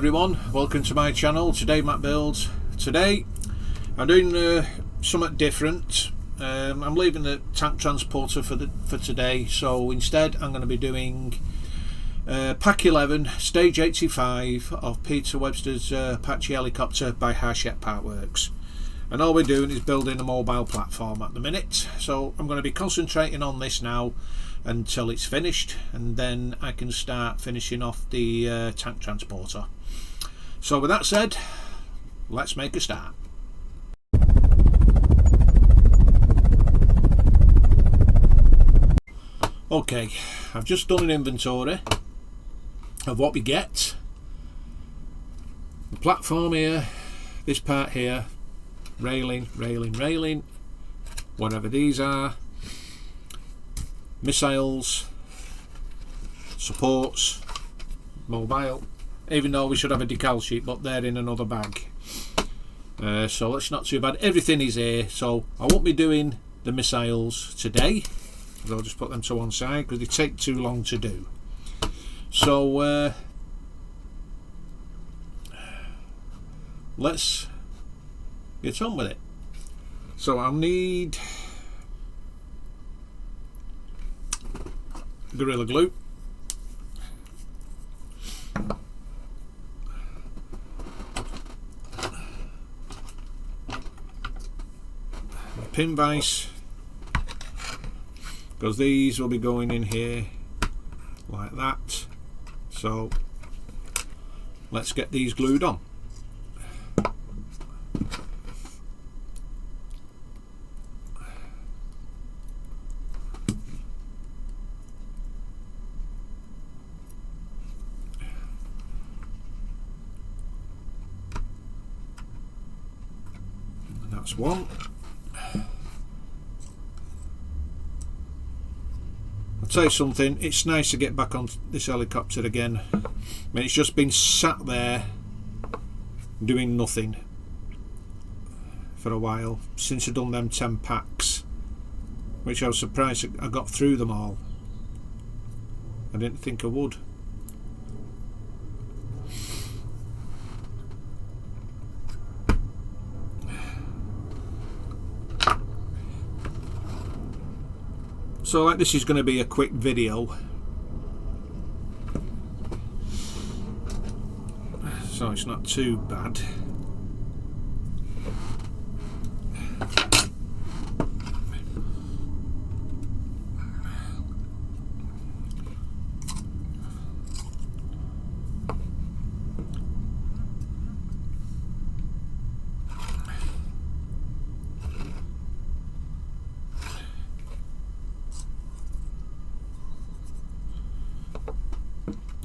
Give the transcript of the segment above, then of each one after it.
everyone, welcome to my channel. Today Matt Builds. Today I'm doing something different. I'm leaving the tank transporter for today, so instead I'm going to be doing Pack 11 Stage 85 of Peter Webster's Apache helicopter by Hachette Parkworks. And all we're doing is building a mobile platform at the minute, so I'm going to be concentrating on this now until it's finished, and then I can start finishing off the tank transporter. So with that said, let's make a start. Okay, I've just done an inventory of what we get. The platform here, this part here, railing, whatever these are, missiles, supports, mobile, even though we should have a decal sheet, but they're in another bag. So it's not too bad. Everything is here, so I won't be doing the missiles today. I'll just put them to one side because they take too long to do. So let's get on with it. So I'll need Gorilla Glue, pin vise, because these will be going in here like that. So let's get these glued on. And that's one. I'll tell you something, it's nice to get back on this helicopter again. I mean, it's just been sat there doing nothing for a while since I've done them 10 packs, which I was surprised I got through them all. I didn't think I would. So like, this is going to be a quick video, so it's not too bad.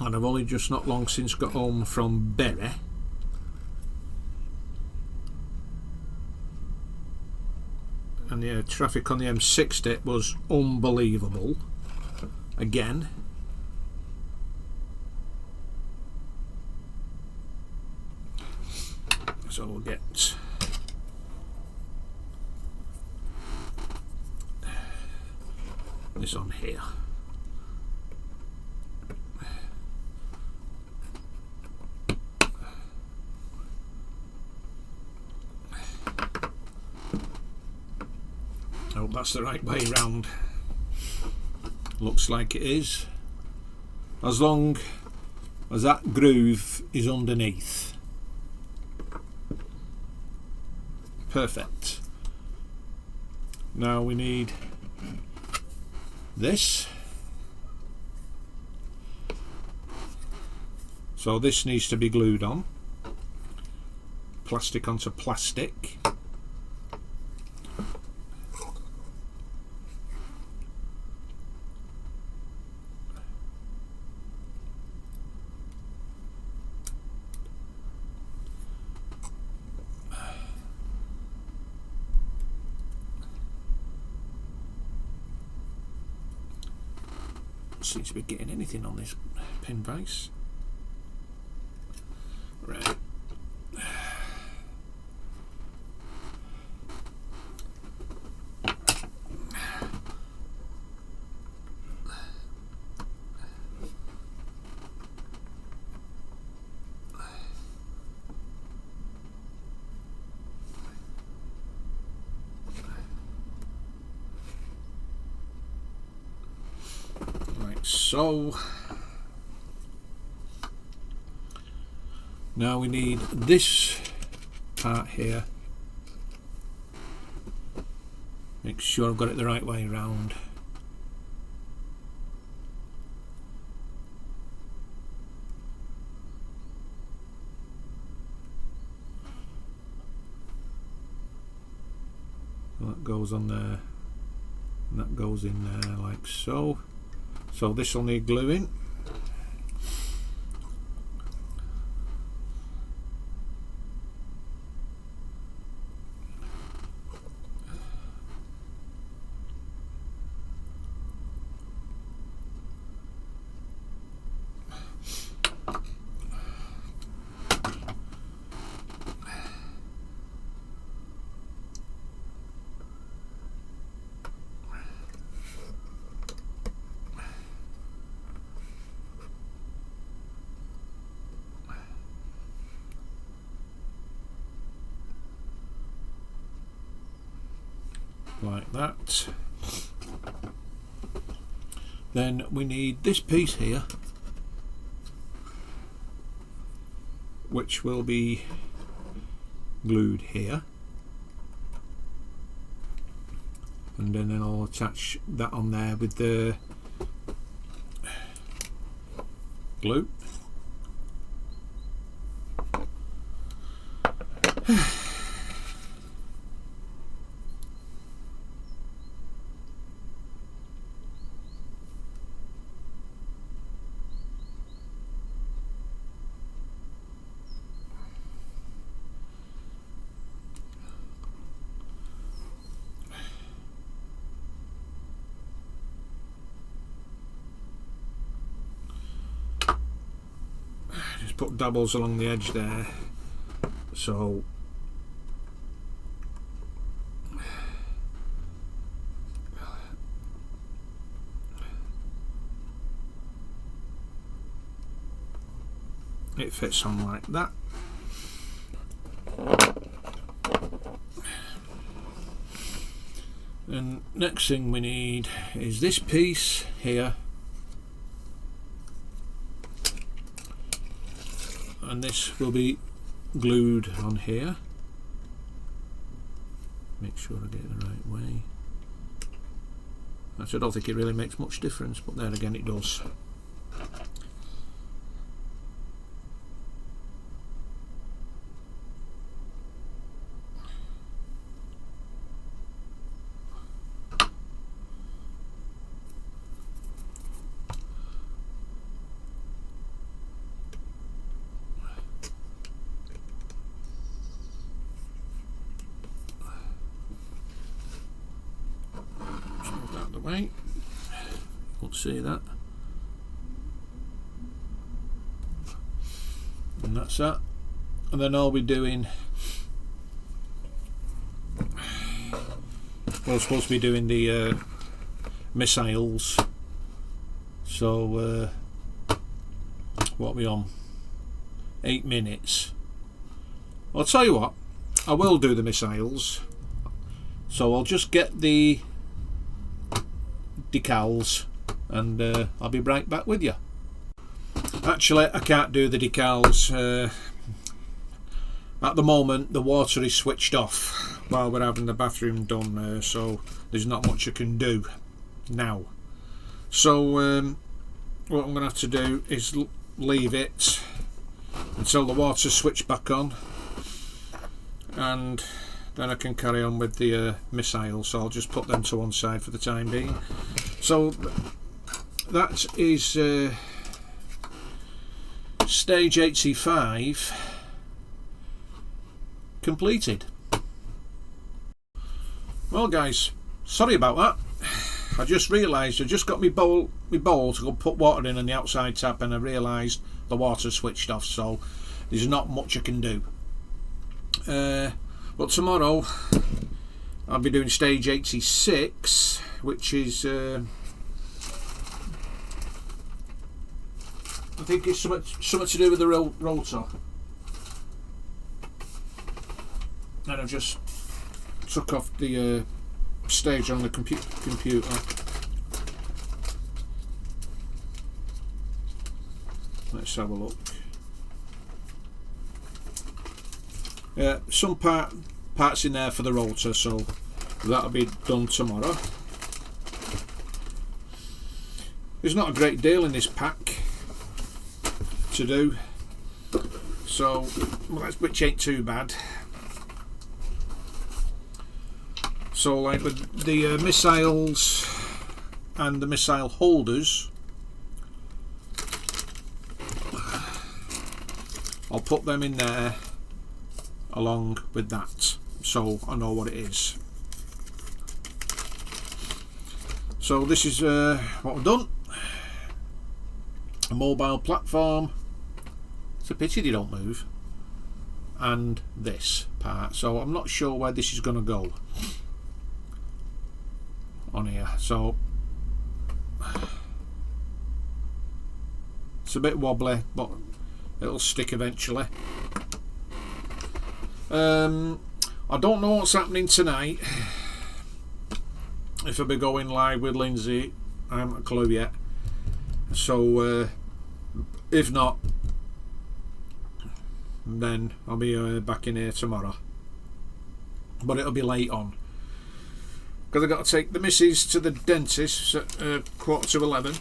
And I've only just not long since got home from Bury, and the traffic on the M60 was unbelievable again. So we'll get this on here. I hope that's the right way round. Looks like it is, as long as that groove is underneath. Perfect. Now we need this. So this needs to be glued on. Plastic onto plastic. Seems to be getting anything on this pin vise. Right. so. Now we need this part here. Make sure I've got it the right way round. That goes on there, and that goes in there like so. So this will need gluing. Like that. Then we need this piece here, which will be glued here, and then I'll attach that on there with the glue. Just put dabbles along the edge there, so it fits on like that. And next thing we need is this piece here, and this will be glued on here. Make sure I get it the right way. Actually, I don't think it really makes much difference, but then again it does. Way. Won't see that. And that's that. And then I'll be doing, well, I'm supposed to be doing the missiles. So what are we on? 8 minutes. I'll tell you what, I will do the missiles. So I'll just get the decals and I'll be right back with you. Actually, I can't do the decals at the moment. The water is switched off while we're having the bathroom done, so there's not much I can do now. So what I'm going to have to do is leave it until the water's switched back on, and then I can carry on with the missiles. So I'll just put them to one side for the time being. So that is stage 85 completed. Well guys, sorry about that. I just realised I just got my bowl to go put water in on the outside tap, and I realised the water switched off, so there's not much I can do. But tomorrow I'll be doing stage 86, which is I think it's something to do with the rotor. And I've just took off the stage on the computer. Let's have a look. Some parts in there for the rotor, so that'll be done tomorrow. There's not a great deal in this pack to do, so which ain't too bad. So like with the missiles and the missile holders, I'll put them in there along with that, so I know what it is. So this is what we've done. A mobile platform. It's a pity they don't move. And this part. So I'm not sure where this is going to go on here. So it's a bit wobbly, but it'll stick eventually. I don't know what's happening tonight. If I'll be going live with Lindsay, I haven't a clue yet. So if not, then I'll be back in here tomorrow. But it'll be late on, because I've got to take the missus to the dentist at 11:15.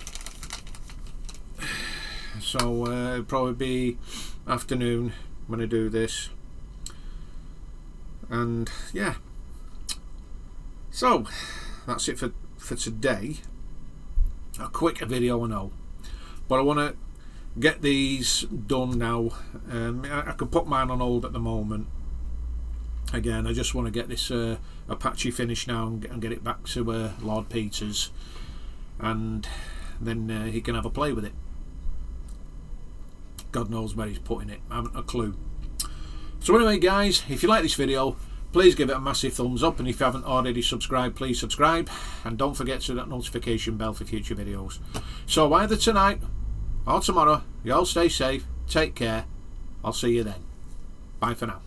So it'll probably be afternoon when I do this. And yeah, so that's it for today. A quick video, I know, but I want to get these done now. I could put mine on hold at the moment. Again, I just want to get this Apache finished now and get it back to Lord Peter's, and then he can have a play with it. God knows where he's putting it, I haven't a clue. So anyway guys, if you like this video, please give it a massive thumbs up, and if you haven't already subscribed, please subscribe, and don't forget to hit that notification bell for future videos. So either tonight or tomorrow, you all stay safe, take care, I'll see you then. Bye for now.